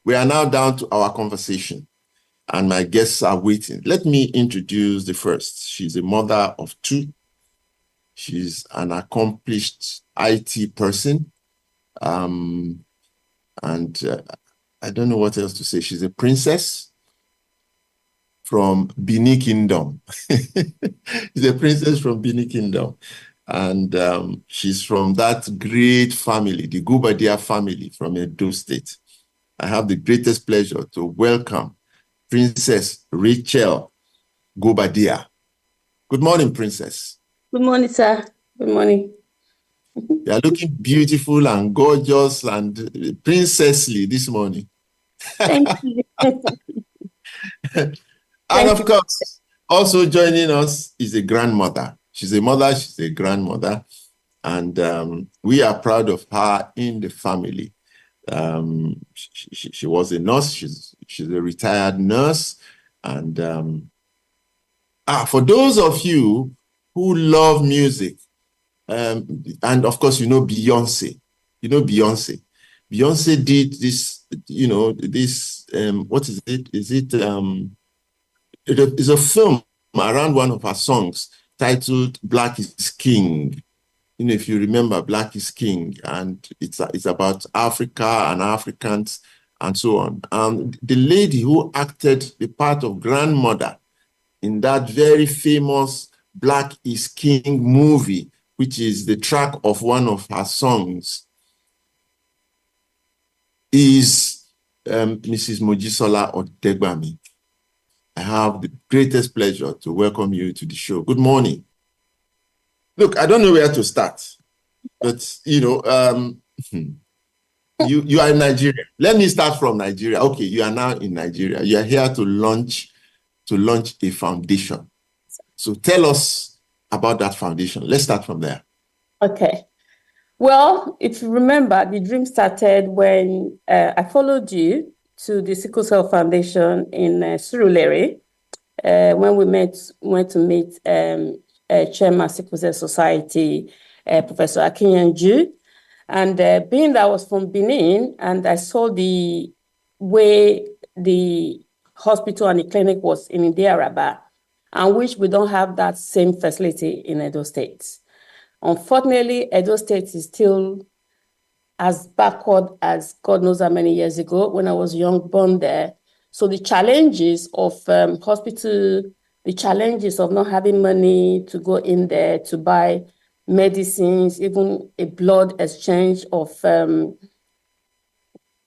We are now down to our conversation, and my guests are waiting. Let me introduce the first. She's a mother of two. She's an accomplished IT person. And I don't know what else to say. She's a princess from Benin Kingdom. She's a princess from Benin Kingdom. And she's from that great family, the Gubadia family from Edo State. I have the greatest pleasure to welcome Princess Rachel Gubadia. Good morning, Princess. Good morning, sir. Good morning. You are looking beautiful and gorgeous and princessly this morning. Thank you. And of course, also joining us is a grandmother. She's a mother, she's a grandmother, and we are proud of her in the family. She was a nurse, she's a retired nurse, and for those of you who love music, and of course, you know Beyonce. Beyonce did this, what is it? It's a film around one of her songs titled Black is King. If you remember, Black is King, and it's about Africa and Africans and so on. And the lady who acted the part of grandmother in that very famous Black is King movie, which is the track of one of her songs, is Mrs. Mojisola Odegbami. I have the greatest pleasure to welcome you to the show. Good morning. Look, I don't know where to start, but you are in Nigeria. Let me start from Nigeria. Okay, you are now in Nigeria. You are here to launch a foundation. So tell us about that foundation. Let's start from there. Okay. Well, if you remember, the dream started when I followed you to the Sickle Cell Foundation in Surulere, when we went to meet Chairman Sickle Cell Society, Professor Akinyanju. And being that I was from Benin, and I saw the way the hospital and the clinic was in Indiaraba, and which we don't have that same facility in Edo State. Unfortunately, Edo State is still as backward as God knows how many years ago when I was young, born there. So the challenges of hospital, the challenges of not having money to go in there to buy medicines, even a blood exchange of 5,000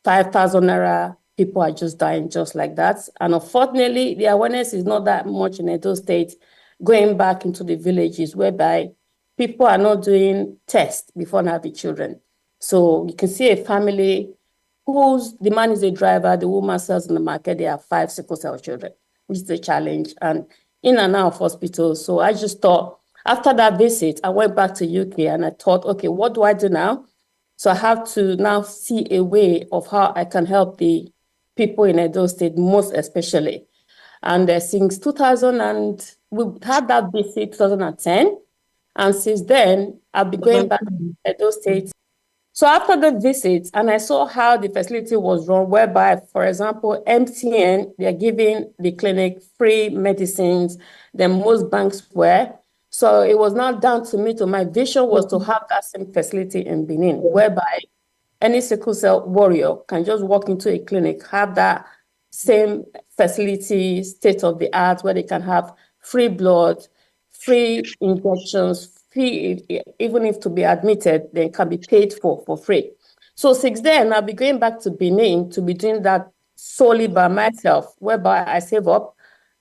naira, people are just dying just like that. And unfortunately, the awareness is not that much in Edo State, going back into the villages whereby people are not doing tests before having children. So you can see a family the man is a driver, the woman sells in the market, they have 5 sickle cell children, which is a challenge, and in and out of hospitals. So I just thought, after that visit, I went back to UK and I thought, okay, what do I do now? So I have to now see a way of how I can help the people in Edo State, most especially. And since 2000, and we had that visit 2010, and since then, I've been going back to Edo State. So after the visit, and I saw how the facility was run, whereby, for example, MTN, they're giving the clinic free medicines than most banks were. So it was not down to me. My vision was to have that same facility in Benin, whereby any sickle cell warrior can just walk into a clinic, have that same facility, state of the art, where they can have free blood, free injections, even if to be admitted, they can be paid for free. So since then, I'll be going back to Benin to be doing that solely by myself, whereby I save up,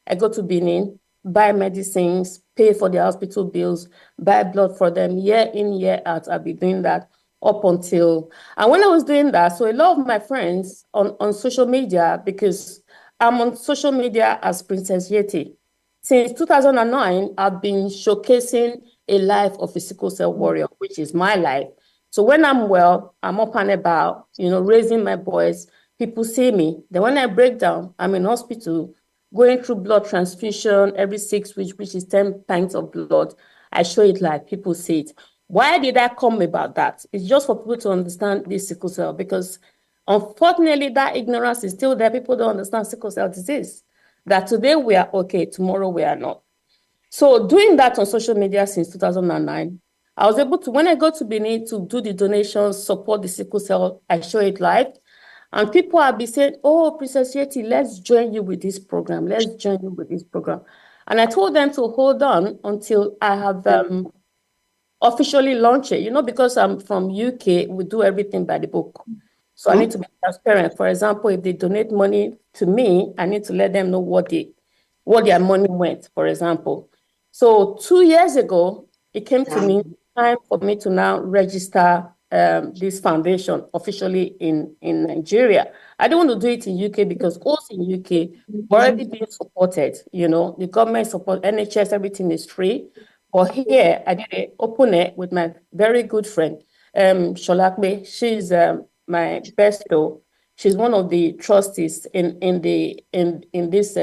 I go to Benin, buy medicines, pay for their hospital bills, buy blood for them year in, year out. I'll be doing that up until, and when I was doing that, so a lot of my friends on social media, because I'm on social media as Princess Yeti. Since 2009, I've been showcasing a life of a sickle cell warrior, which is my life. So when I'm well, I'm up and about, raising my boys. People see me. Then when I break down, I'm in hospital, going through blood transfusion every 6 weeks, which is 10 pints of blood. I show it live. People see it. Why did I come about that? It's just for people to understand this sickle cell, because Unfortunately, that ignorance is still there. People don't understand sickle cell disease. That today we are okay, tomorrow we are not. So doing that on social media since 2009, I was able to, when I go to Benin to do the donations, support the sickle cell, I show it live. And people have been saying, oh, Princess Yeti, let's join you with this program. Let's join you with this program. And I told them to hold on until I have officially launch it, because I'm from UK, we do everything by the book. So I need to be transparent. For example, if they donate money to me, I need to let them know what their money went, for example. So 2 years ago, it came to me, time for me to now register this foundation officially in Nigeria. I don't want to do it in UK because also in UK, we're already being supported, the government support, NHS, everything is free. But here, I did open it with my very good friend, Sholakbe. She's my besto. She's one of the trustees in this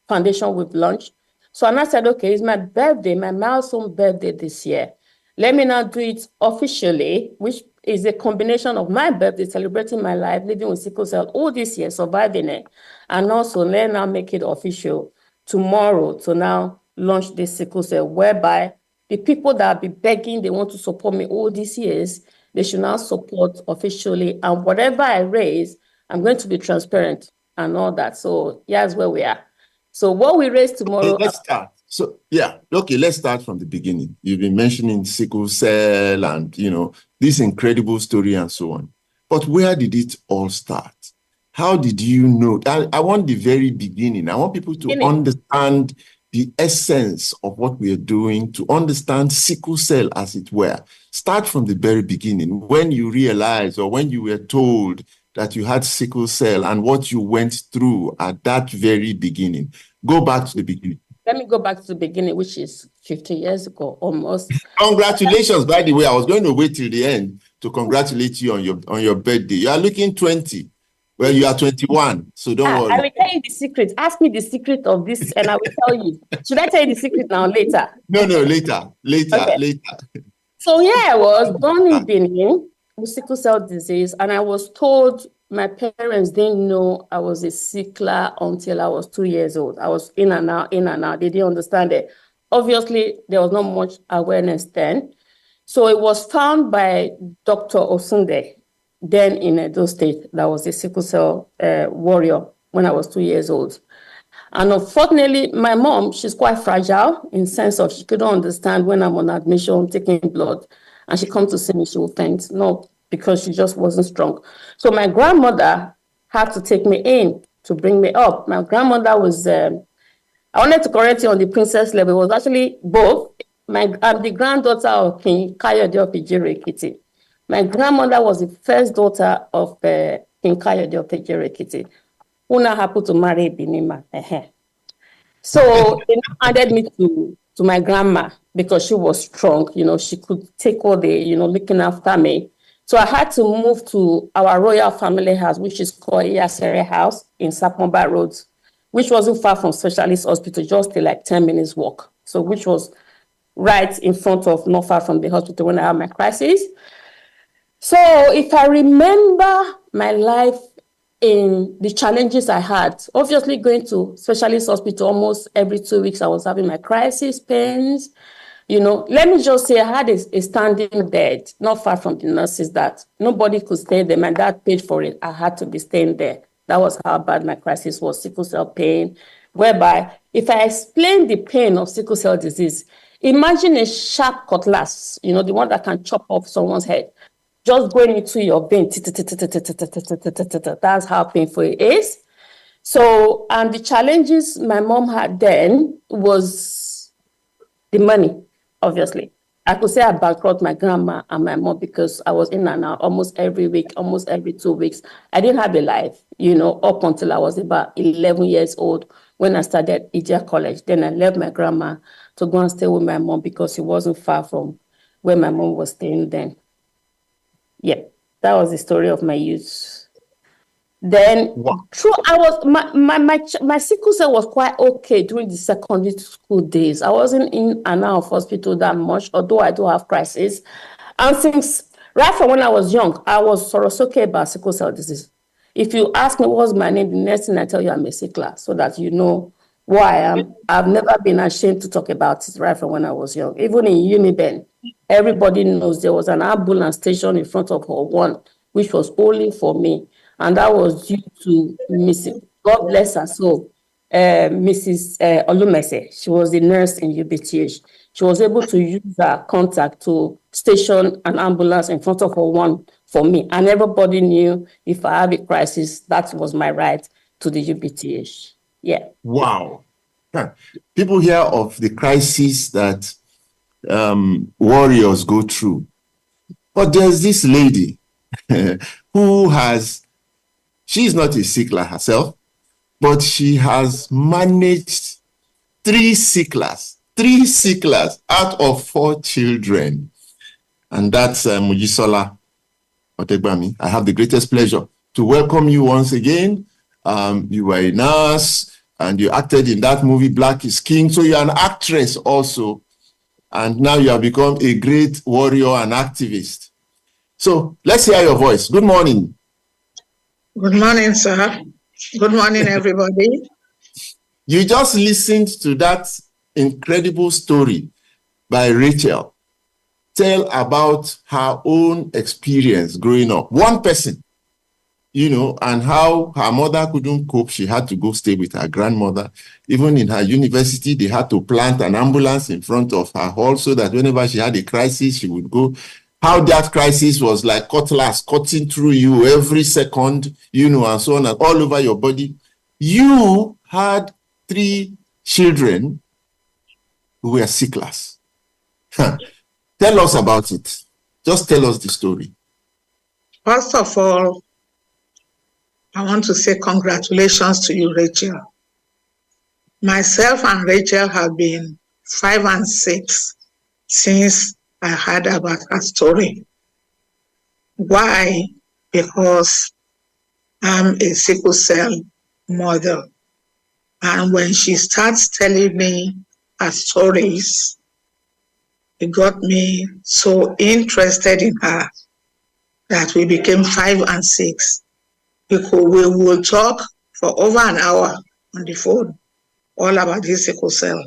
foundation we've launched. So and I said, okay, it's my birthday, my milestone birthday this year. Let me now do it officially, which is a combination of my birthday, celebrating my life, living with sickle cell all this year, surviving it, and also let now make it official tomorrow to now launch this sickle cell, whereby the people that have been begging, they want to support me all these years, they should now support officially. And whatever I raise, I'm going to be transparent and all that. So here's where we are. So what we raise tomorrow. Okay, let's start. So yeah, okay, let's start from the beginning. You've been mentioning sickle cell and this incredible story and so on. But where did it all start? How did you know? I want the very beginning. I want people to understand the essence of what we are doing, to understand sickle cell, as it were. Start from the very beginning, when you realized or when you were told that you had sickle cell and what you went through at that very beginning. Go back to the beginning. Let me go back to the beginning, which is 50 years ago, almost. Congratulations, by the way. I was going to wait till the end to congratulate you on your birthday. You are looking 20. Well, you are 21, so don't worry. I will tell you the secret. Ask me the secret of this, and I will tell you. Should I tell you the secret now or later? No, later. Okay. So yeah, I was born in Benin with sickle cell disease, and I was told my parents didn't know I was a sickler until I was 2 years old. I was in and out. They didn't understand it. Obviously, there was not much awareness then. So it was found by Dr. Osunde, then in Edo State, that was a sickle cell warrior when I was 2 years old. And unfortunately, my mom, she's quite fragile in sense of she couldn't understand when I'm on admission, taking blood, and she comes to see me, she will faint. No, because she just wasn't strong. So my grandmother had to take me in to bring me up. My grandmother was, I wanted to correct you on the princess level. It was actually both. I'm the granddaughter of King Kayode of Ijere-Ekiti. My grandmother was the first daughter of King Kayode of Ijere-Ekiti, who now happened to marry Binima. So they added me to my grandma because she was strong. She could take all the, looking after me. So I had to move to our royal family house, which is called Iyasere House in Sapomba Road, which wasn't far from Specialist Hospital, just like 10 minutes walk. So which was right in front of, not far from the hospital when I had my crisis. So if I remember my life in the challenges I had, obviously going to Specialist Hospital almost every 2 weeks, I was having my crisis pains. Let me just say I had a standing bed, not far from the nurses, that nobody could stay there. My dad paid for it. I had to be staying there. That was how bad my crisis was, sickle cell pain, whereby if I explain the pain of sickle cell disease, imagine a sharp cutlass, the one that can chop off someone's head, just going into your vein. That's how painful it is. So, and the challenges my mom had then was the money, obviously. I could say I bankrupted my grandma and my mom because I was in and out almost every week, almost every 2 weeks. I didn't have a life, up until I was about 11 years old when I started Ijia College. Then I left my grandma to go and stay with my mom because it wasn't far from where my mom was staying then. Yeah, that was the story of my youth. Then, my sickle cell was quite okay during the secondary school days. I wasn't in and out of hospital that much, although I do have crisis. And since Right from when I was young, I was sorosoke about sickle cell disease. If you ask me what's my name, the next thing I tell you I'm a sickler, so that you know who I am. I've never been ashamed to talk about it right from when I was young. Even in Uniben, everybody knows there was an ambulance station in front of Hall 1, which was only for me. And that was due to Mrs. God bless her soul, Mrs. Olumese. She was the nurse in UBTH. She was able to use her contact to station an ambulance in front of her one for me. And everybody knew if I have a crisis, that was my right to the UBTH. Yeah. Wow. People hear of the crisis that warriors go through. But there's this lady who she's not a sickler herself, but she has managed three sicklers out of 4 children. And that's Mujisola Otegbami. I have the greatest pleasure to welcome you once again. You were a nurse and you acted in that movie, Black is King. So you're an actress also. And now you have become a great warrior and activist. So let's hear your voice. Good morning. Good morning, sir. Good morning, everybody. You just listened to that incredible story by Rachel. Tell about her own experience growing up. One person, and how her mother couldn't cope. She had to go stay with her grandmother. Even in her university, they had to plant an ambulance in front of her hall so that whenever she had a crisis, she would go. How that crisis was like cutlass cutting through you every second, and so on, and all over your body. You had 3 children who were sicklers. Tell us about it. Just tell us the story. First of all, I want to say congratulations to you, Rachel. Myself and Rachel have been 5 and 6 since I heard about her story. Why? Because I'm a sickle cell mother. And when she starts telling me her stories, it got me so interested in her that we became 5 and 6. We will talk for over an hour on the phone, all about this sickle cell.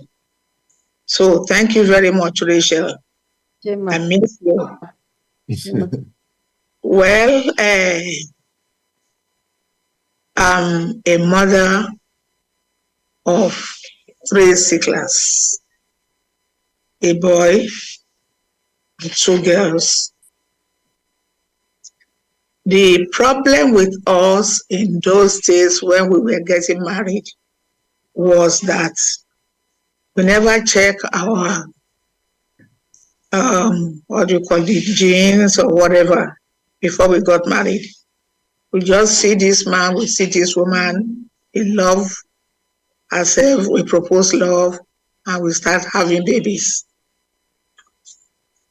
So thank you very much, Rachel. I miss you. Well, I'm a mother of 3 sicklers, a boy and 2 girls. The problem with us in those days when we were getting married was that we never check our, genes or whatever before we got married. We just see this man, we see this woman, we love ourselves, we propose love, and we start having babies.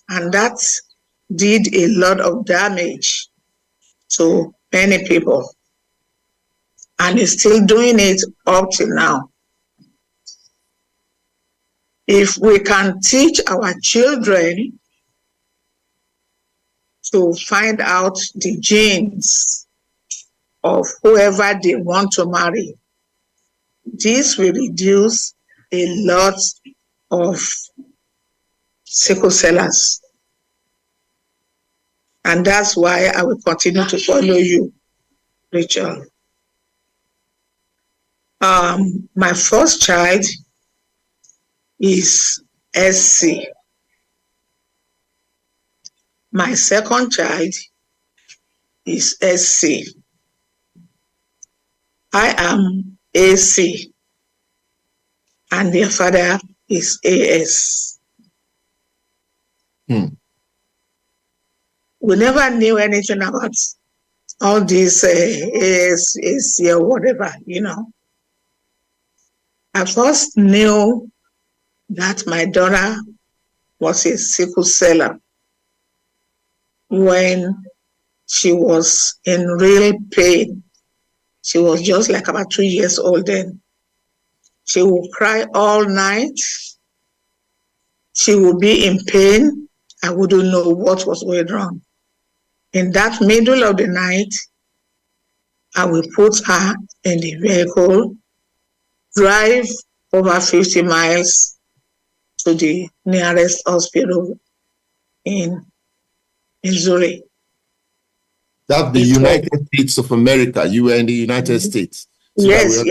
And that did a lot of damage to many people, and is still doing it up till now. If we can teach our children to find out the genes of whoever they want to marry, this will reduce a lot of sickle cellers. And that's why I will continue to follow you, Rachel. My first child is SC. My second child is SC. I am AC, and their father is AS. We never knew anything about all these AS, AC, or whatever, I first knew that my daughter was a sickle celler when she was in real pain. She was just like about 2 years old then. She would cry all night. She would be in pain. I wouldn't know what was going wrong. In that middle of the night, I will put her in the vehicle, drive over 50 miles to the nearest hospital in Missouri. That's the United States of America. You were in the United States. So yes.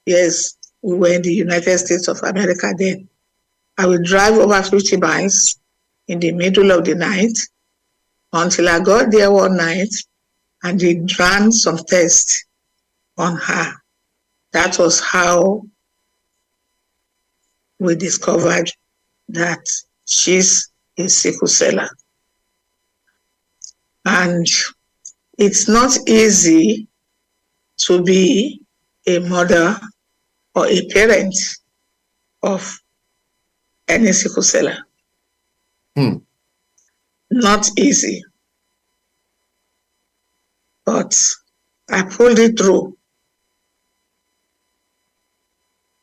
Yes, we were in the United States of America then. I will drive over 50 miles in the middle of the night until I got there one night and they ran some tests on her. That was how we discovered that she's a sickle celler. And it's not easy to be a mother or a parent of any sickle celler. Not easy. But I pulled it through.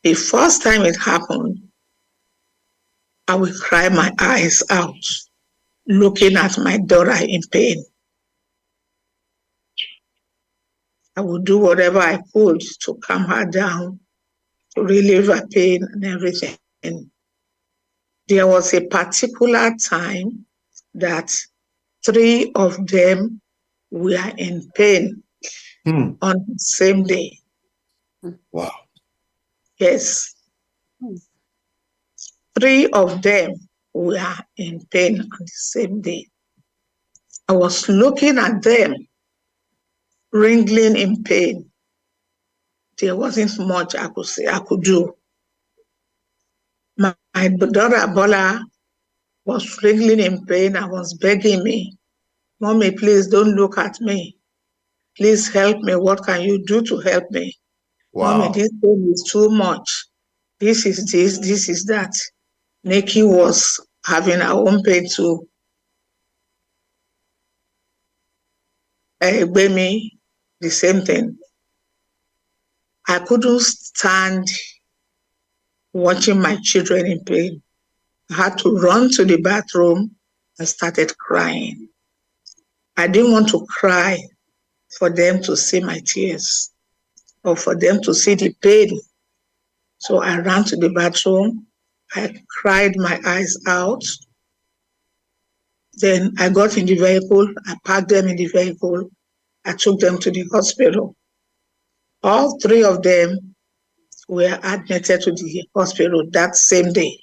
The first time it happened, I would cry my eyes out, looking at my daughter in pain. I would do whatever I could to calm her down, to relieve her pain and everything. There was a particular time that 3 of them were in pain on the same day. Wow. Yes. 3 of them were in pain on the same day. I was looking at them, wriggling in pain. There wasn't much I could do. My daughter Bola was wriggling in pain and was begging me, "Mommy, please don't look at me. Please help me. What can you do to help me? Wow. Mommy, this pain is too much. This is this, this is that." Nikki was having her own pain too. Baby, the same thing. I couldn't stand watching my children in pain. I had to run to the bathroom and started crying. I didn't want to cry for them to see my tears or for them to see the pain. So I ran to the bathroom. I cried my eyes out. Then I got in the vehicle. I packed them in the vehicle. I took them to the hospital. All 3 of them were admitted to the hospital that same day.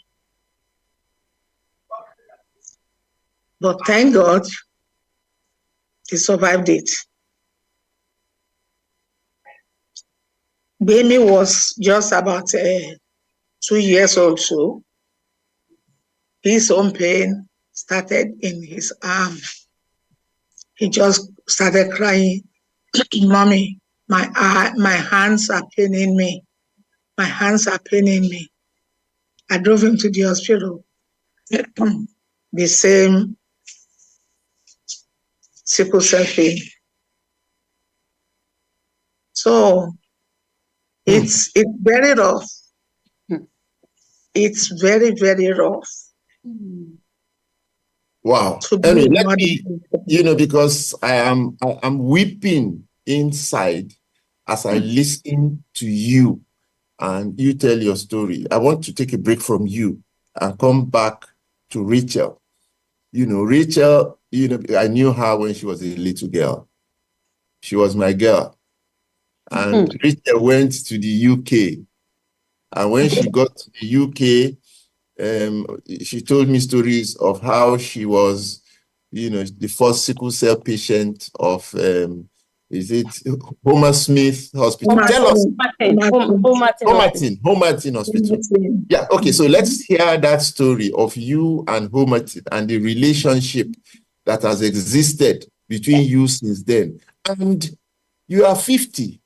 But thank God, they survived it. Baby was just about 2 years old, so his own pain started in his arm. He just started crying, "Mommy, my hands are paining me. My hands are paining me." I drove him to the hospital. The same sickle cell pain. So it's very rough. It's very, very rough. Wow. Anyway, let me, because I'm weeping inside as I listen to you and you tell your story. I want to take a break from you and come back to Rachel. Rachel, I knew her when she was a little girl. She was my girl. And Rachel went to the UK. And when she got to the UK, she told me stories of how she was, the first sickle cell patient of, is it Homer Smith Hospital? Tell us. Homerton Hospital. Yeah, okay, so let's hear that story of you and Homerton and the relationship that has existed between you since then. And you are 50.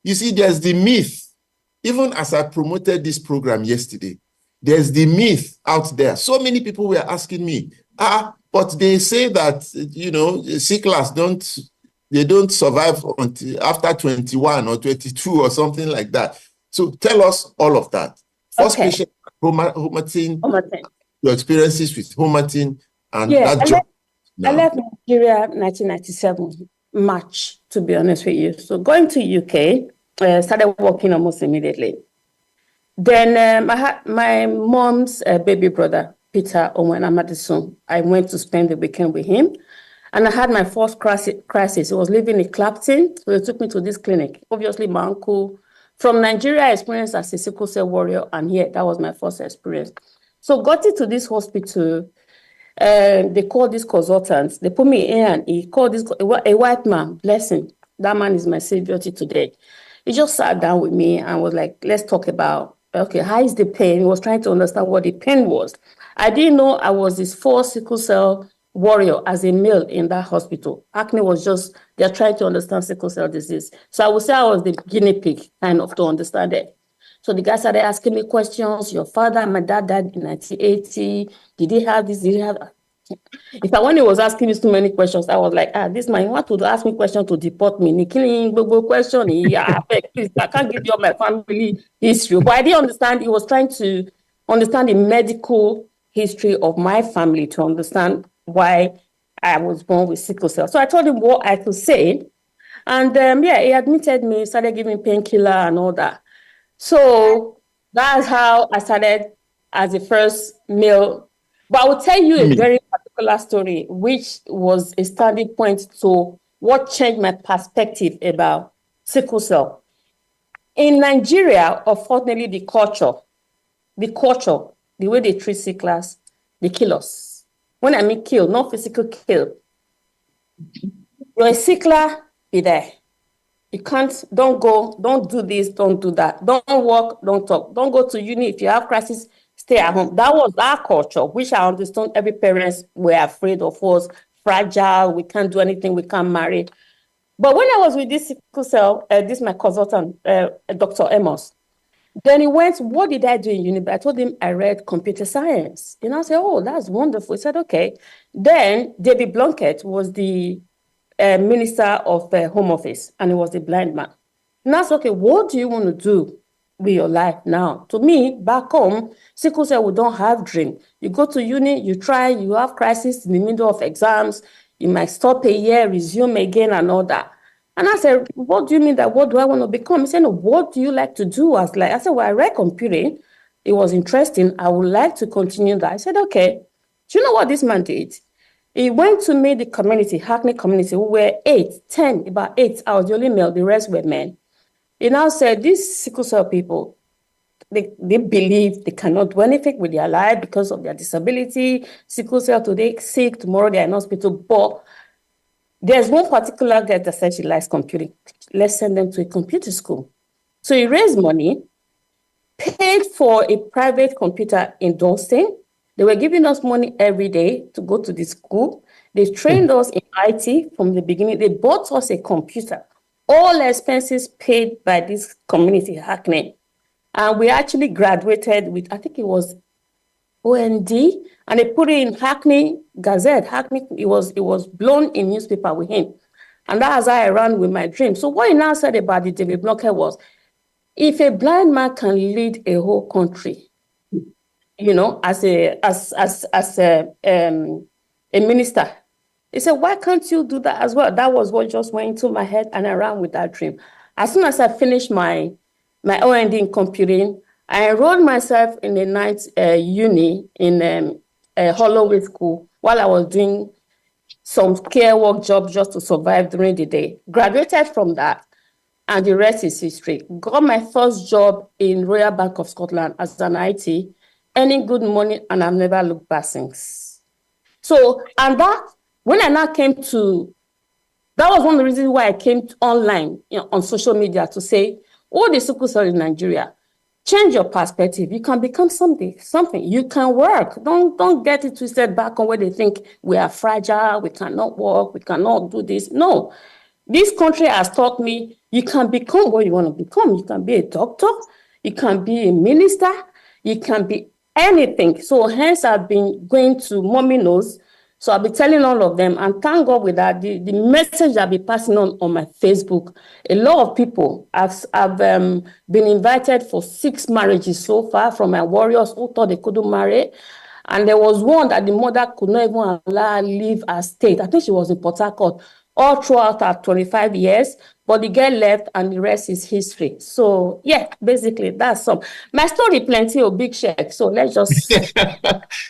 You see, there's the myth. Even as I promoted this program yesterday, there's the myth out there. So many people were asking me, but they say that, sicklers don't survive until after 21 or 22 or something like that. So tell us all of that. First patient, Homerton, your experiences with Homerton, and that job. I No. left Nigeria 1997, March, to be honest with you. So going to UK, started working almost immediately. Then I had my mom's baby brother, Peter Owen Amadison. I went to spend the weekend with him. And I had my first crisis. He was living in Clapton. So they took me to this clinic. Obviously, my uncle from Nigeria experienced as a sickle cell warrior. And here, that was my first experience. So got into this hospital. They called this consultant. They put me in and he called this a white man. Bless him. That man is my savior till today. He just sat down with me and was like, let's talk about, okay, how is the pain? He was trying to understand what the pain was. I didn't know I was this first sickle cell warrior as a male in that hospital. Acne was just, they're trying to understand sickle cell disease. So I would say I was the guinea pig kind of to understand it. So the guy started asking me questions. Your father and my dad died in 1980. Did he have this? Did he have that? In fact, when he was asking me too many questions, I was like, this man, you want to ask me questions to deport me? Ni killing gbogbo question. Yeah, please, I can't give you all my family history. But I didn't understand. He was trying to understand the medical history of my family to understand why I was born with sickle cell. So I told him what I could say. And he admitted me, started giving painkiller and all that. So that's how I started as the first male. But I will tell you a very particular story, which was a starting point to what changed my perspective about sickle cell. In Nigeria, unfortunately, the culture, the way they treat sicklers, they kill us. When I mean kill, not physical kill. You're a sickler, be there. You can't, don't go, don't do this, don't do that. Don't walk, don't talk. Don't go to uni. If you have crisis, stay at home. That was our culture, which I understand every parents were afraid of us, fragile, we can't do anything, we can't marry. But when I was with this sickle cell, this my consultant, Dr. Amos, then he went, what did I do in uni? I told him I read computer science. And I said, oh, that's wonderful. He said, okay. Then David Blunkett was the Minister of Home Office, and he was a blind man. And I said, okay, what do you want to do with your life now? To me, back home, sickle cell, we don't have dream. You go to uni, you try, you have crisis in the middle of exams, you might stop a year, resume again and all that. And I said, what do you mean that, what do I want to become? He said, no, what do you like to do? I said, well, I read computing. It was interesting. I would like to continue that. I said, okay. Do you know what this man did? He went to meet the community, Hackney community, who were about eight. I was the only male, the rest were men. He now said, these sickle cell people, they believe they cannot do anything with their life because of their disability. Sickle cell today, sick, tomorrow they are in hospital. But there's one particular guy that said she likes computing. Let's send them to a computer school. So he raised money, paid for a private computer in Dalston. They were giving us money every day to go to the school. They trained us in IT from the beginning. They bought us a computer. All expenses paid by this community, Hackney. And we actually graduated with, I think it was OND, and they put it in Hackney Gazette. Hackney, it was blown in newspaper with him. And that's how I ran with my dream. So what he now said about the David Blocker was, if a blind man can lead a whole country, as a minister, he said, why can't you do that as well? That was what just went into my head, and I ran with that dream. As soon as I finished my OND in computing, I enrolled myself in the night uni in Holloway School while I was doing some care work job just to survive during the day. Graduated from that, and the rest is history. Got my first job in Royal Bank of Scotland as an IT, earning good money, and I've never looked back since. So, and that, when I now came to, that was one of the reasons why I came online on social media to say, all the sickle cell in Nigeria, change your perspective. You can become something. You can work. Don't get it twisted back on where they think we are fragile, we cannot work, we cannot do this. No. This country has taught me you can become what you want to become. You can be a doctor, you can be a minister, you can be anything. So hence I've been going to Mommy Knows. So I'll be telling all of them, and thank God with that, the message I'll be passing on my Facebook, a lot of people have been invited for 6 marriages so far from my warriors who thought they couldn't marry. And there was one that the mother could not even allow her leave her state. I think she was in Port Harcourt all throughout her 25 years, but the girl left and the rest is history. So yeah, basically that's some. My story plenty of big check. So let's just.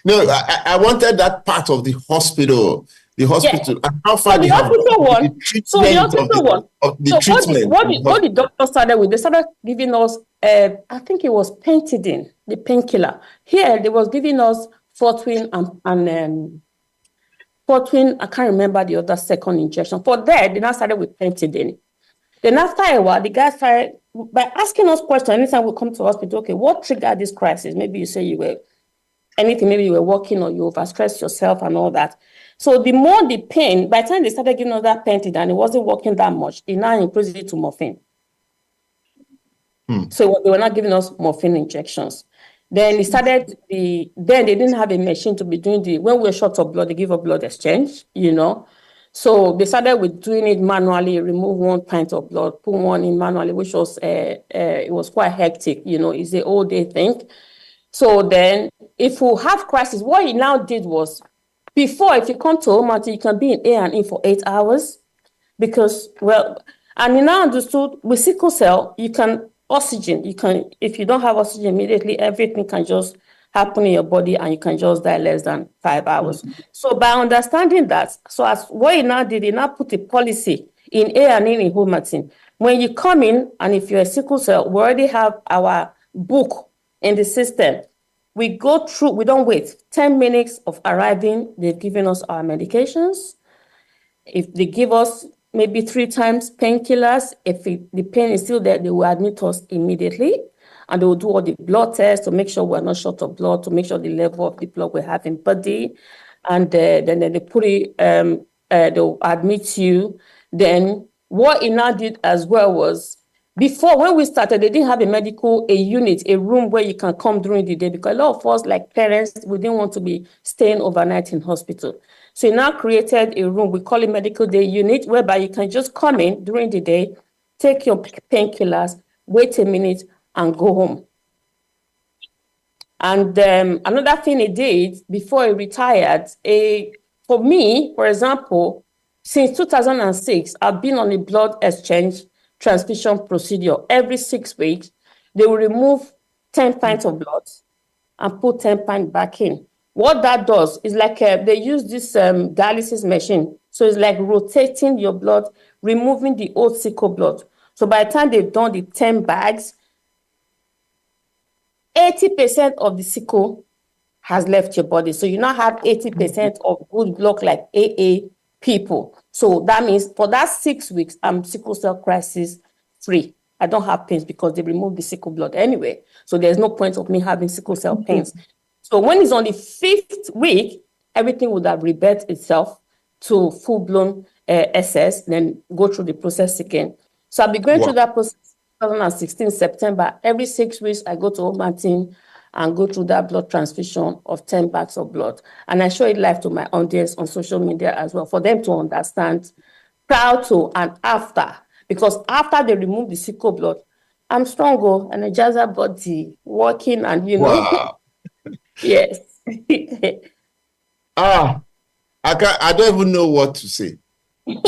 No, I wanted that part of the hospital. The hospital. Yeah. And how So far the they have hospital gone with one. the So the treatment hospital one. of the So treatment. what the doctor started with, they started giving us, I think it was pentidine, the painkiller. Here they was giving us Fortwin and Fortwin. I can't remember the other second injection. For that, they now started with pentidine. Then after a while, the guy started by asking us questions. Anytime we come to hospital, okay, what triggered this crisis? Maybe you say you were anything, maybe you were working or you overstressed yourself and all that. So the more the pain, by the time they started giving us that pentidine and it wasn't working that much, they now increased it to morphine. So they were not giving us morphine injections. Then then they didn't have a machine to be doing when we were short of blood, they give a blood exchange, So they started with doing it manually, remove 1 pint of blood, put one in manually, which was, it was quite hectic, it's a whole day thing. So then if we have crisis, what he now did was, before, if you come to home, you can be in A&E for 8 hours because, and he now understood with sickle cell, if you don't have oxygen immediately, everything can just happen in your body and you can just die less than 5 hours. So by understanding that, so as what he now did, he now put a policy in A&E in home. When you come in, and if you're a sickle cell, we already have our book in the system. We go through, we don't wait. 10 minutes of arriving, they've given us our medications. If they give us maybe 3 times painkillers, if the pain is still there, they will admit us immediately. And they will do all the blood tests to make sure we're not short of blood, to make sure the level of the blood we have in body. And then they put it, they'll admit you. Then what he now did as well was, before, when we started, they didn't have a unit, a room where you can come during the day, because a lot of us, like parents, we didn't want to be staying overnight in hospital. So he now created a room, we call it medical day unit, whereby you can just come in during the day, take your painkillers, wait a minute, and go home. And another thing he did before he retired, for me, for example, since 2006, I've been on a blood exchange transfusion procedure. Every 6 weeks, they will remove 10 pints of blood and put 10 pints back in. What that does is like they use this dialysis machine. So it's like rotating your blood, removing the old sickle blood. So by the time they've done the 10 bags, 80% of the sickle has left your body. So you now have 80% of good blood like AA people. So that means for that 6 weeks, I'm sickle cell crisis free. I don't have pains because they removed the sickle blood anyway. So there's no point of me having sickle cell pains. So when it's on the 5th week, everything would have rebirthed itself to full-blown SS, then go through the process again. So I'll be going through that process 2016 September. Every 6 weeks, I go to Home and go through that blood transfusion of 10 bags of blood. And I show it live to my audience on social media as well, for them to understand prior to and after. Because after they remove the sickle blood, I'm stronger, energizer body, working and, Wow. Yes. I don't even know what to say.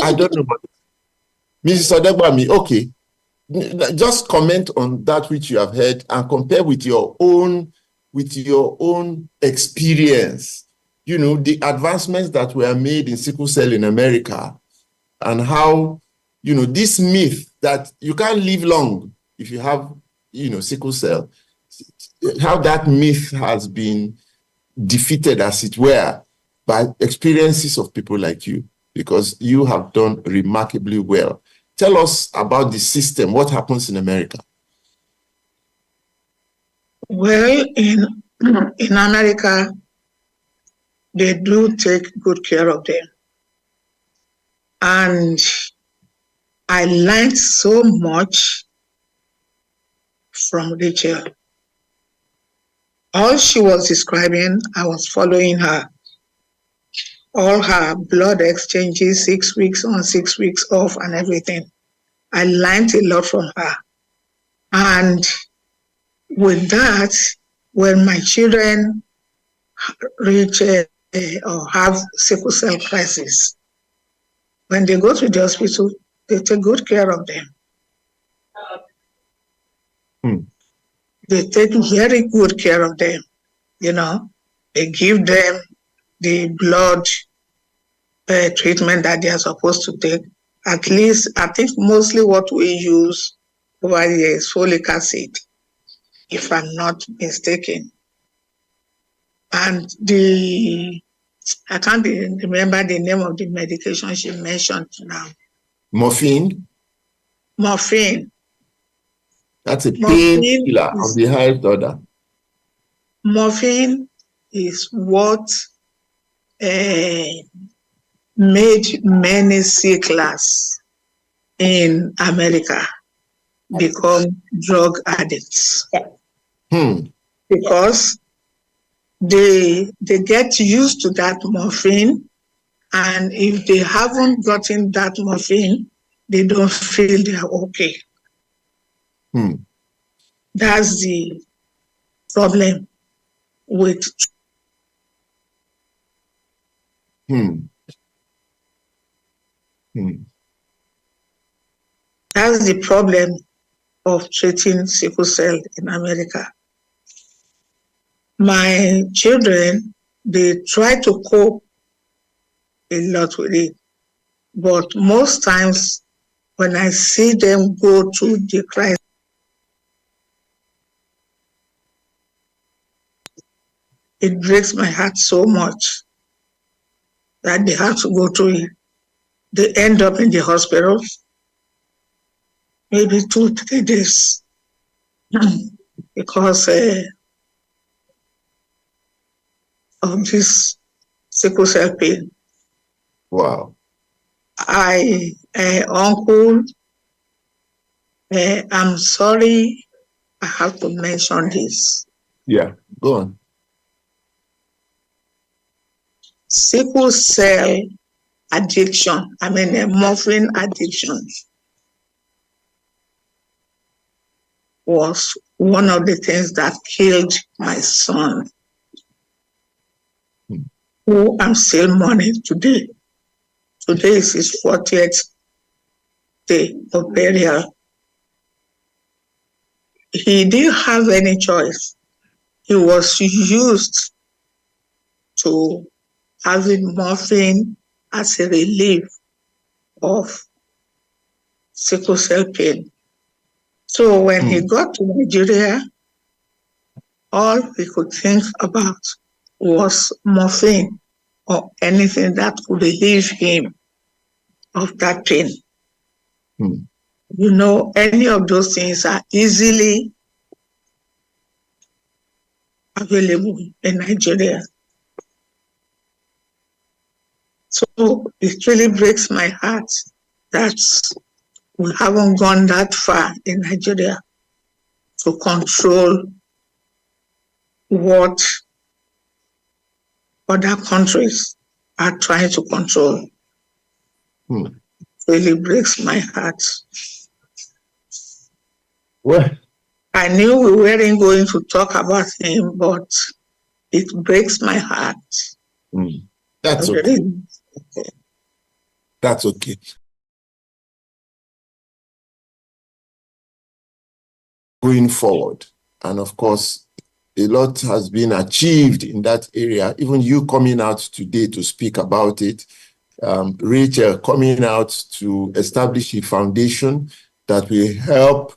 I don't know what to say. Mrs. Odegbami, okay. Just comment on that which you have heard and compare with your own experience. The advancements that were made in sickle cell in America, and how, this myth that you can't live long if you have, sickle cell, how that myth has been defeated, as it were, by experiences of people like you, because you have done remarkably well. Tell us about the system. What happens in America? Well, in America, they do take good care of them. And I learned so much from Rachel. All she was describing, I was following her. All her blood exchanges, 6 weeks on, 6 weeks off, and everything. I learned a lot from her. And with that, when my children reach or have sickle cell crisis. When they go to the hospital, they take good care of them. They take very good care of them. You know, they give them the blood treatment that they are supposed to take. At least, I think mostly what we use over here is folic acid, if I'm not mistaken. And I can't remember the name of the medication she mentioned now. Morphine? Morphine. That's a painkiller of the highest order. Morphine is what made many sicklers in America become drug addicts. Because they get used to that morphine, and if they haven't gotten that morphine, they don't feel they're okay. That's the problem with That's the problem of treating sickle cell in America. My children, they try to cope a lot with it, but most times when I see them go through the crisis, it breaks my heart so much that they have to go through it. They end up in the hospital, maybe 2-3 days, because of this sickle cell pain. Wow. Uncle, I'm sorry I have to mention this. Yeah, go on. Sickle cell addiction, morphine addiction, was one of the things that killed my son, who I'm still mourning today. Today is his 40th day of burial. He didn't have any choice. He was used to having morphine as a relief of sickle cell pain. So when he got to Nigeria, all he could think about was morphine or anything that could relieve him of that pain. You know, any of those things are easily available in Nigeria. So it really breaks my heart that we haven't gone that far in Nigeria to control what other countries are trying to control. Really breaks my heart. Well, I knew we weren't going to talk about him, but it breaks my heart. That's okay. That's okay. Going forward, and of course, a lot has been achieved in that area. Even you coming out today to speak about it, Rachel coming out to establish a foundation that will help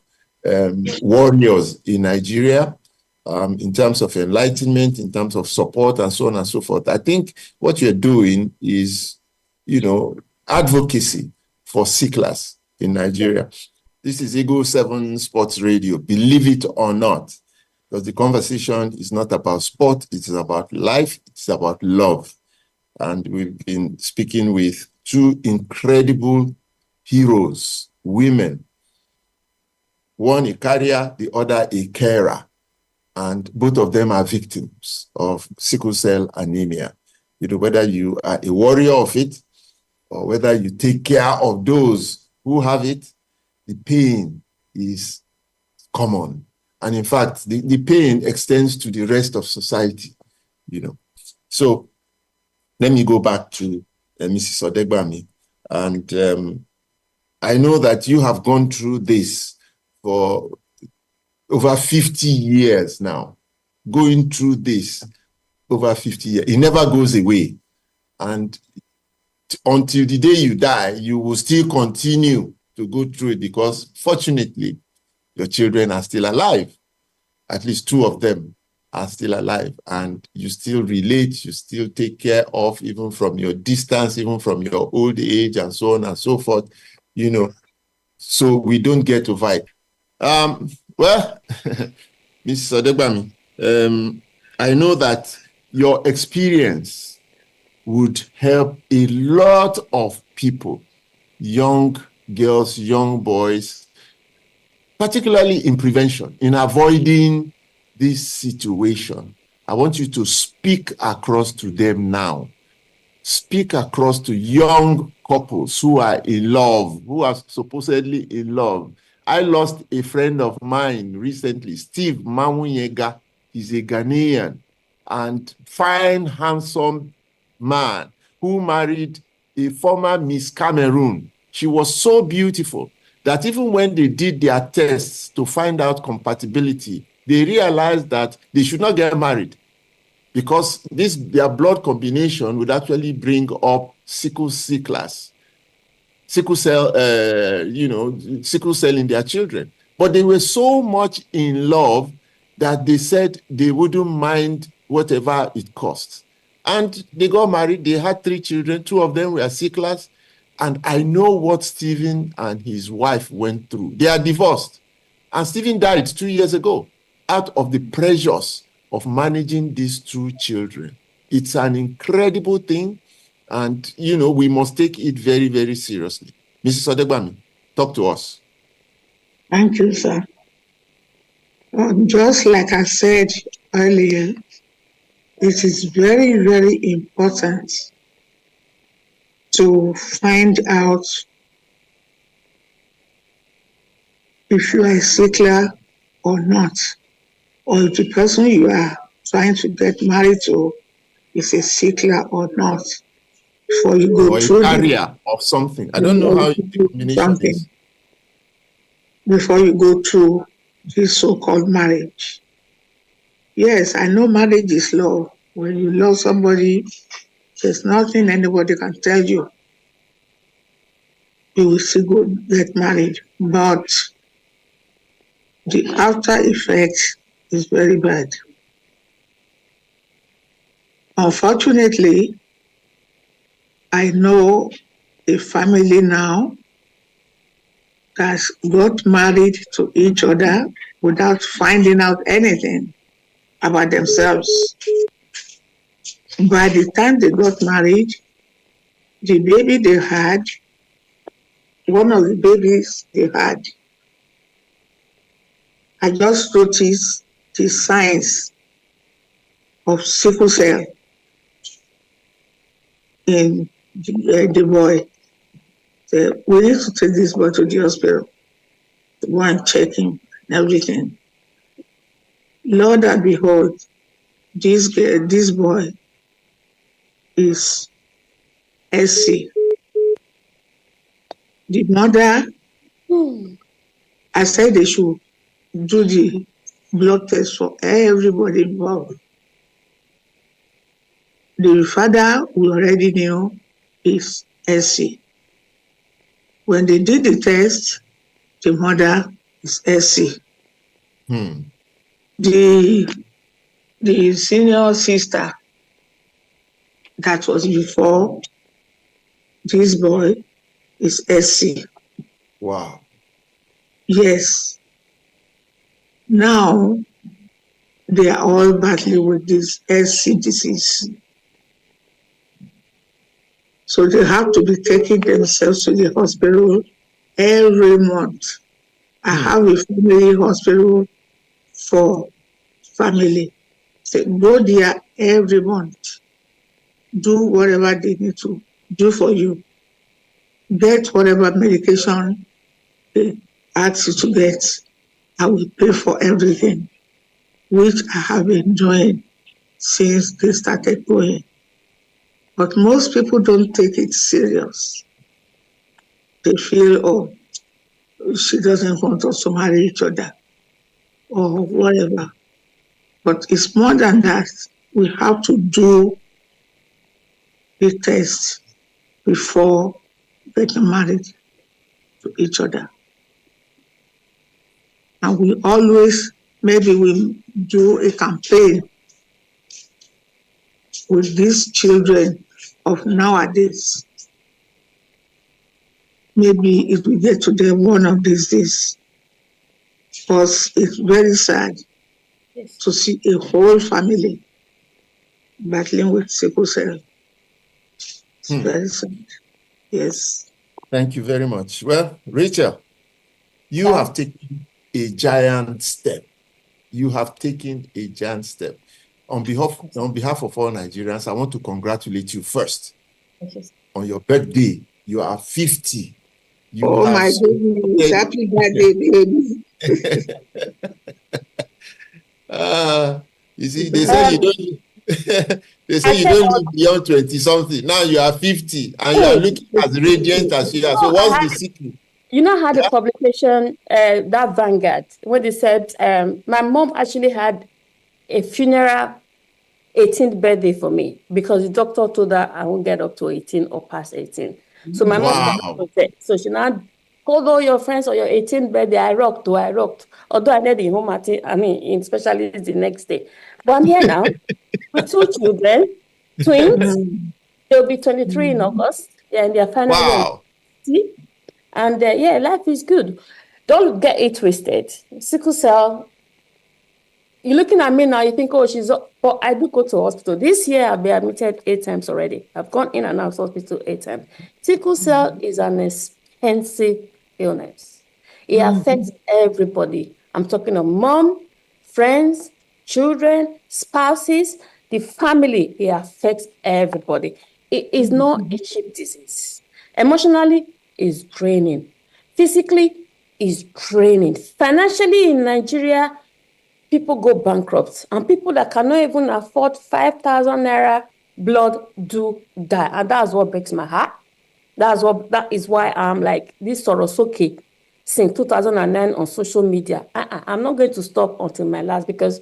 warriors in Nigeria in terms of enlightenment, in terms of support, and so on and so forth. I think what you're doing is, advocacy for sicklers in Nigeria. This is Eagle 7 Sports Radio, believe it or not, because the conversation is not about sport, it is about life, it's about love. And we've been speaking with two incredible heroes, women, one a carrier, the other a carer, and both of them are victims of sickle cell anemia. Whether you are a warrior of it or whether you take care of those who have it, the pain is common. And in fact, the pain extends to the rest of society, So let me go back to Mrs. Odegbami. And I know that you have gone through this for over 50 years now, going through this over 50 years. It never goes away. And until the day you die, you will still continue to go through it because fortunately, your children are still alive. At least two of them are still alive, and you still relate, you still take care of, even from your distance, even from your old age, and so on and so forth, you know, so we don't get over it. Well, Mrs. Odegbami, I know that your experience would help a lot of people, young girls, young boys, particularly in prevention, in avoiding this situation. I want you to speak across to them now. Speak across to young couples who are in love, who are supposedly in love. I lost a friend of mine recently, Steve Mamunyega. He's a Ghanaian and fine, handsome man who married a former Miss Cameroon. She was so beautiful that even when they did their tests to find out compatibility, they realized that they should not get married because their blood combination would actually bring up sickle cell, sickle cell in their children. But they were so much in love that they said they wouldn't mind whatever it costs. And they got married. They had 3 children. 2 of them were sicklers. And I know what Stephen and his wife went through. They are divorced. And Stephen died 2 years ago out of the pressures of managing these 2 children. It's an incredible thing. And, we must take it very, very seriously. Mrs. Odegbami, talk to us. Thank you, sir. Just like I said earlier, it is very, very important to find out if you are a sickler or not, or if the person you are trying to get married to is a sickler or not. Before you go or through a carrier of something. I don't know how the combination is. Before you go through this so-called marriage. Yes, I know marriage is love. When you love somebody, there's nothing anybody can tell you. You will still go get married. But the after effect is very bad. Unfortunately, I know a family now that got married to each other without finding out anything about themselves. By the time they got married, the baby they had, one of the babies they had, I just noticed the signs of sickle cell in the boy. So we need to take this boy to the hospital to go and check him and everything. Lord and behold, this boy is SC. The mother, I said they should do the blood test for everybody involved. The father, we already knew, is SC. When they did the test, the mother is SC. The senior sister that was before this boy is SC. Wow. Yes. Now they are all battling with this SC disease. So they have to be taking themselves to the hospital every month. I have a family hospital for family. So go there every month. Do whatever they need to do for you. Get whatever medication they ask you to get. I will pay for everything, which I have been doing since they started going. But most people don't take it serious. They feel, oh, she doesn't want us to marry each other or whatever. But it's more than that. We have to do the test before getting married to each other. And we always, maybe we do a campaign with these children of nowadays. Maybe it will get to them one of these days. Because it's very sad to see a whole family battling with sickle cell. It's very sad. Yes. Thank you very much. Well, Rachel, you have taken a giant step. You have taken a giant step. On behalf of all Nigerians, I want to congratulate you first. On your birthday, you are 50. My goodness, happy birthday, baby. You see, they say you don't they say you don't live beyond 20-something. Now you are 50 and you are looking as radiant as you are. So what's the secret? You know how the publication, that Vanguard, when they said, my mom actually had a funeral 18th birthday for me because the doctor told her I won't get up to 18 or past 18. So my mom said, so she now called all your friends on your 18th birthday. I rocked. Although I did the home especially the next day. But I'm here now with 2 children, twins. They'll be 23 in August. They're in their final year. And life is good. Don't get it twisted. Sickle cell, you're looking at me now, you think, oh, but I do go to hospital. This year, I've been admitted 8 times already. I've gone in and out of hospital 8 times. Sickle cell is an expensive illness. It affects everybody. I'm talking of mom, friends, children, spouses, the family. It affects everybody. It is not a cheap disease. Emotionally, it's draining. Physically, it's draining. Financially, in Nigeria, people go bankrupt, and people that cannot even afford 5,000 naira blood do die, and that's what breaks my heart. That is why I'm like this Sorosoke since 2009 on social media. I'm not going to stop until my last, because,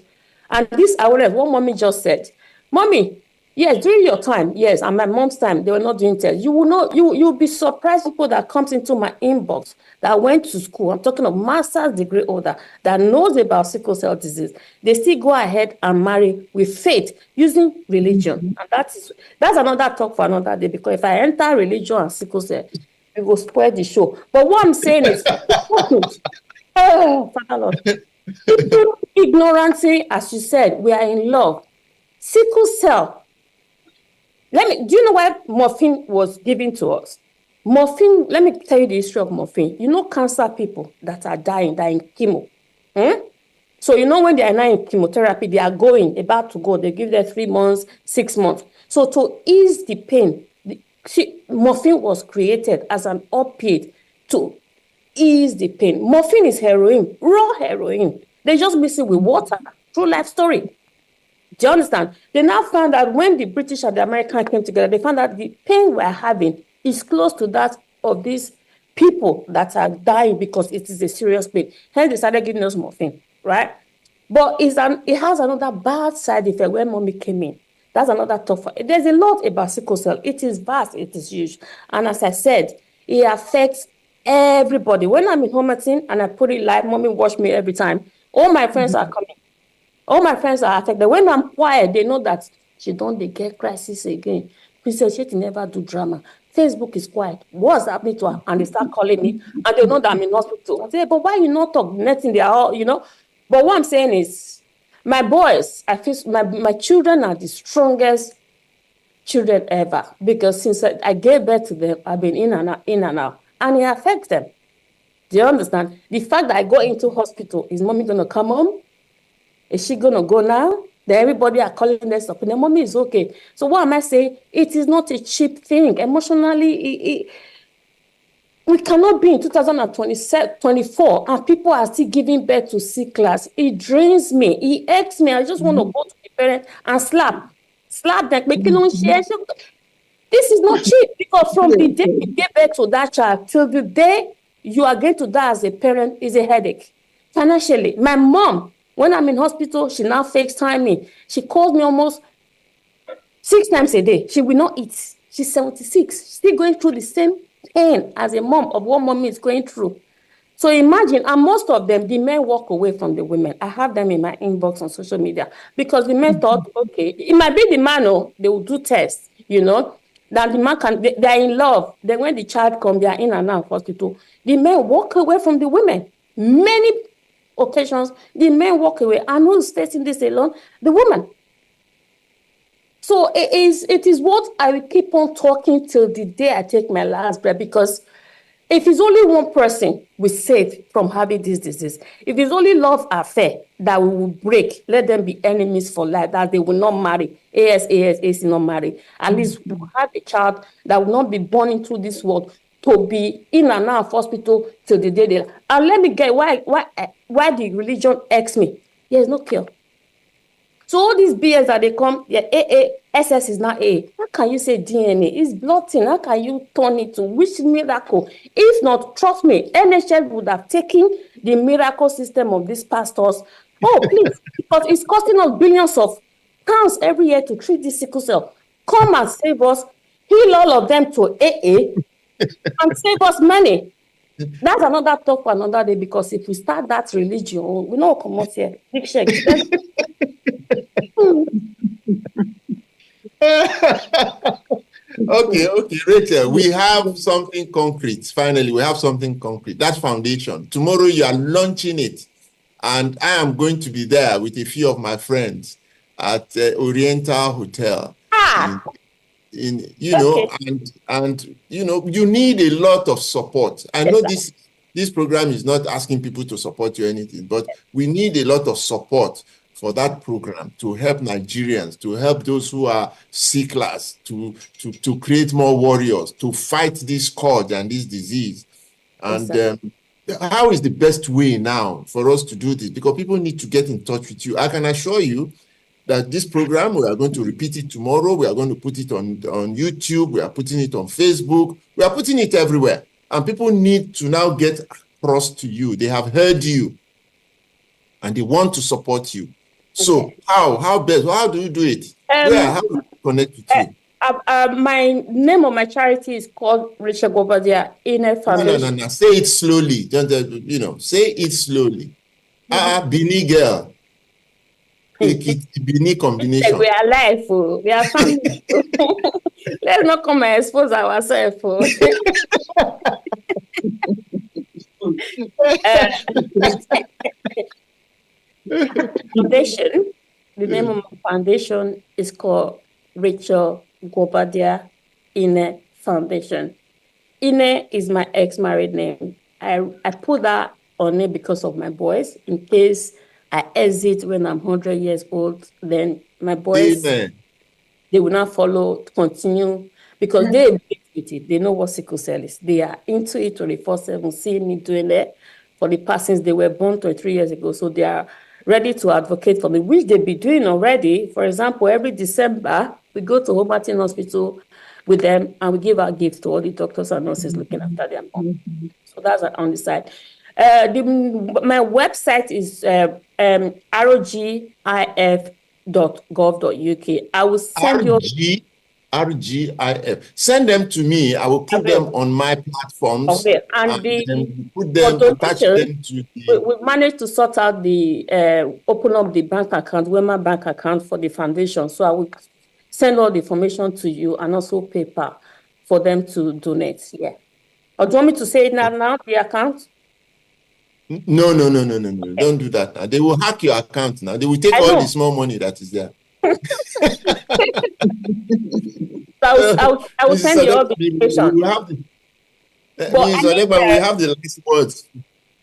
and this awareness, what mommy just said, mommy, yes, during your time, yes, and my mom's time, they were not doing tests. You will not, you'll be surprised people that comes into my inbox that went to school. I'm talking of master's degree holder that knows about sickle cell disease. They still go ahead and marry with faith using religion. And that's another talk for another day, because if I enter religion and sickle cell, it will spoil the show. But what I'm saying is, oh, Father Lord, ignorancy, as you said, we are in love. Sickle cell. Do you know why morphine was given to us? Morphine, let me tell you the history of morphine. You know cancer people that are dying, they're in chemo. So you know when they are now in chemotherapy, they are about to go. They give them 3 months, 6 months. So to ease the pain, morphine was created as an opiate to ease the pain. Morphine is heroin, raw heroin. They just mix it with water. True life story. Do you understand? They now found out when the British and the American came together, they found out the pain we're having is close to that of these people that are dying because it is a serious pain. Hence, they started giving us morphine, right? But it has another bad side effect when mommy came in. That's another tough. There's a lot about sickle cell. It is vast. It is huge. And as I said, it affects everybody. When I'm in Homerton and I put it live, mommy watch me every time. All my friends are coming. All my friends are affected. When I'm quiet, they know that she don't get crisis again. Princess Shetty never do drama. Facebook is quiet. What's happening to her? And they start calling me, and they know that I'm in hospital. I say, but why you not talk? Nothing. They are all, But what I'm saying is, my boys, I feel my children are the strongest children ever, because since I gave birth to them, I've been in and out, and it affects them. Do you understand? The fact that I go into hospital, is mommy gonna come home? Is she going to go now? Then everybody are calling this up. And the mommy is okay. So what am I saying? It is not a cheap thing. Emotionally, we cannot be in 2024 and people are still giving birth to C class. It drains me. It irks me. I just want to go to the parents and slap them. This is not cheap, because from the day you give birth to that child till the day you are going to die as a parent is a headache. Financially, my mom, when I'm in hospital, she now FaceTime me. She calls me almost 6 times a day. She will not eat. She's 76, still going through the same pain as a mom of what mommy is going through. So imagine, and most of them, the men walk away from the women. I have them in my inbox on social media, because the men thought, okay, it might be the man, they will do tests, that the man they're in love. Then when the child comes, they are in and out of hospital. The men walk away from the women. Many occasions, the men walk away. And who's facing this alone? The woman. So it is what I will keep on talking till the day I take my last breath, because if it's only one person we save from having this disease, if it's only love affair that we will break, let them be enemies for life, that they will not marry, AC not marry. At least we will have a child that will not be born into this world to be in and out of hospital till the day they. And let me get why the religion asks me. There's no cure. So all these BS that they come, SS is not A. How can you say DNA? It's blood thing. How can you turn it to which miracle? If not, trust me, NHS would have taken the miracle system of these pastors. Oh, please, because it's costing us billions of pounds every year to treat this sickle cell. Come and save us, heal all of them to AA, and save us money. That's another talk for another day, because if we start that religion, we know come out here. Big shake. Okay, Rachel, we have something concrete. Finally, we have something concrete. That foundation. Tomorrow you are launching it. And I am going to be there with a few of my friends at Oriental Hotel. And you need a lot of support. I know this program is not asking people to support you or anything, but we need a lot of support for that program to help Nigerians, to help those who are sicklers, to create more warriors, to fight this scourge and this disease. And how is the best way now for us to do this? Because people need to get in touch with you. I can assure you that this program, we are going to repeat it tomorrow. We are going to put it on YouTube. We are putting it on Facebook. We are putting it everywhere. And people need to now get across to you. They have heard you and they want to support you. So how do you do it? How do you connect with you? My name of my charity is called Rachel Gobadia Inner Foundation. No. Say it slowly. Say it slowly. Bini girl. Bini combination. We are alive. We are family. Let's not come and expose ourselves. Foundation. The name of my foundation is called Rachel Gobadia Ine Foundation. Ine is my ex-married name. I put that on it because of my boys. In case I exit when I'm 100 years old, then my boys, they will not continue, because they with it. They know what sickle cell is. They are into it 24/7, seeing me doing it for the persons they were born 23 years ago. So they are ready to advocate for me, which they be doing already. For example, every December, we go to Hobarton Hospital with them and we give our gifts to all the doctors and nurses looking after their mom. So that's on the side. My website is rogif.gov.uk. I will send you RGIF. Send them to me. I will put them on my platforms. Okay. And put them, attach them to we managed to sort out the open up the bank account, Wema bank account for the foundation. So I will send all the information to you and also PayPal for them to donate. Yeah. Or do you want me to say it now, the account? No. Okay. Don't do that now. They will hack your account now. They will take all the small money that is there. I will send you all the information. We have the last words.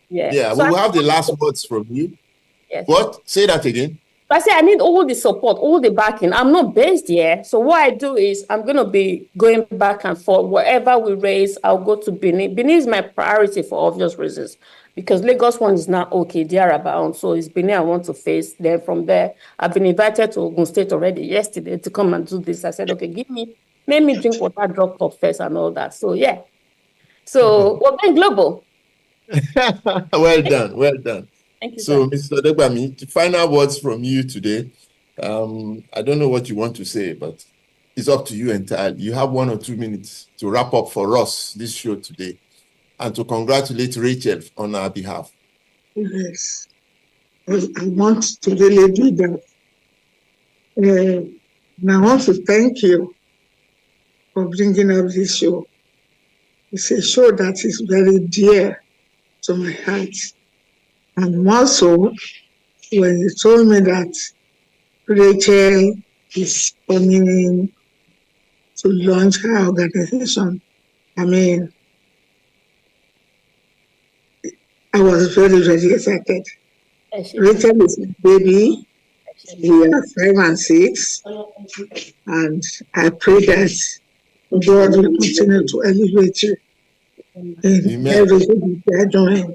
Yeah, so we will have the last words from you. Yes. What? Say that again. I say I need all the support, all the backing. I'm not based here. So what I do is I'm going to be going back and forth. Whatever we raise, I'll go to Benin. Benin is my priority for obvious reasons because Lagos one is not okay, thereabout. So it's Benin I want to face. Then from there, I've been invited to Ogun State already yesterday to come and do this. I said, okay, let me drink water, drop top first and all that. So yeah. So we're going global. Well done, well done. Thank you, So, sir. Mr. Odegbami, final words from you today. I don't know what you want to say, but it's up to you entirely. You have 1 or 2 minutes to wrap up for us this show today and to congratulate Rachel on our behalf. Yes. I want to really do that. And I want to thank you for bringing up this show. It's a show that is very dear to my heart. And more so, when you told me that Rachel is coming to launch her organization, I mean, I was very, very excited. Rachel is my baby. We are 5 and 6. And I pray that God will continue to elevate you in everything you are doing.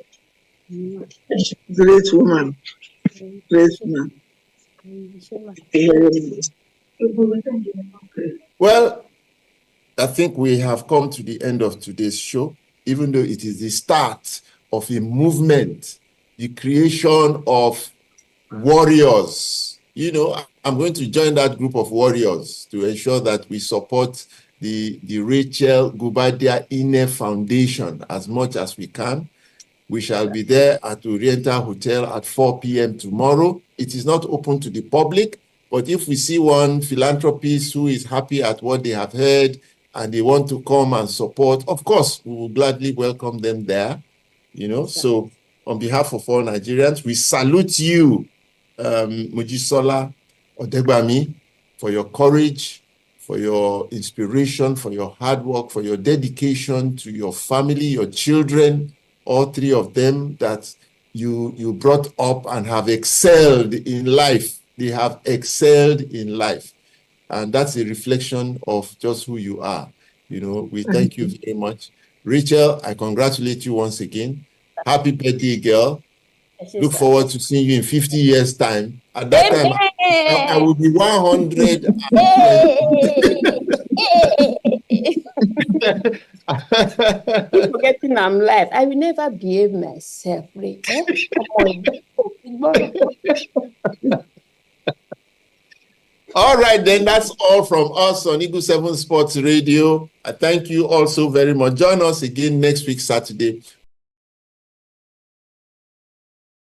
Great woman. Great woman. Well, I think we have come to the end of today's show, even though it is the start of a movement, the creation of warriors. You know, I'm going to join that group of warriors to ensure that we support the Rachel Gubadia Ine Foundation as much as we can. We shall be there at Oriental Hotel at 4 p.m. tomorrow. It is not open to the public, but if we see one philanthropist who is happy at what they have heard and they want to come and support, of course, we will gladly welcome them there. You know, so on behalf of all Nigerians, we salute you, Mojisola Odegbami, for your courage, for your inspiration, for your hard work, for your dedication to your family, your children, all 3 of them that you brought up and have excelled in life. They have excelled in life. And that's a reflection of just who you are. You know, we thank you very much. Rachel, I congratulate you once again. Happy birthday, girl. Look forward to seeing you in 50 years' time. At that time, I will be 100. Keep forgetting I'm live. I will never behave myself. All right, then that's all from us on Eagle 7 Sports Radio. I thank you also very much. Join us again next week, Saturday,